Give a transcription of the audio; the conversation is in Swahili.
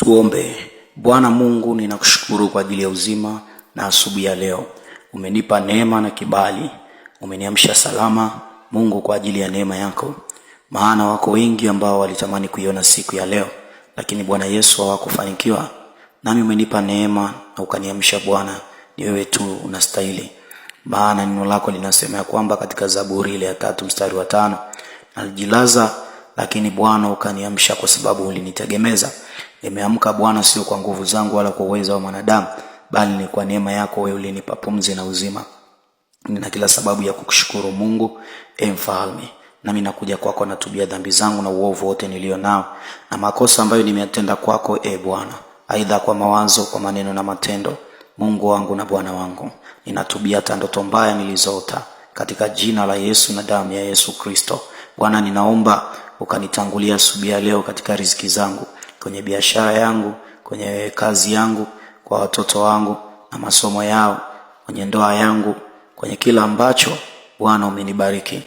Tuombe. Bwana Mungu, ninakushukuru kwa ajili ya uzima na asubuhi ya leo. Umenipa neema na kibali. Umeniamsha salama, Mungu, kwa ajili ya neema yako. Maana wako wengi ambao walitamani kuiona siku ya leo, lakini Bwana Yesu hawakufanikiwa. Nami umenipa neema na ukaniamsha Bwana. Ni wewe tu unastahili. Maana neno lako linasema ya kwamba katika Zaburi ile ya 3 mstari wa 5, nalijilaza lakini Bwana ukaniamsha kwa sababu ulinitegemeza. Nimeamka Bwana, sio kwa nguvu zangu wala kwa uwezo wa mwanadamu, bali ni kwa neema yako wewe ulinipa pumzi na uzima. Nina kila sababu ya kukushukuru Mungu, Mfalme. Nami nakuja kwako natubia dhambi zangu na uovu wote nilio nao na makosa ambayo nimetenda kwako, Bwana, aidha kwa mawazo, kwa maneno na matendo. Mungu wangu na Bwana wangu, ninatubia hata ndoto mbaya nilizoota, katika jina la Yesu na damu ya Yesu Kristo. Bwana, ninaomba ukanitangulia asubuhi ya leo katika riziki zangu, kwenye biashara yangu, kwenye kazi yangu, kwa watoto wangu na masomo yao, kwenye ndoa yangu, kwenye kila ambacho Bwana umenibariki.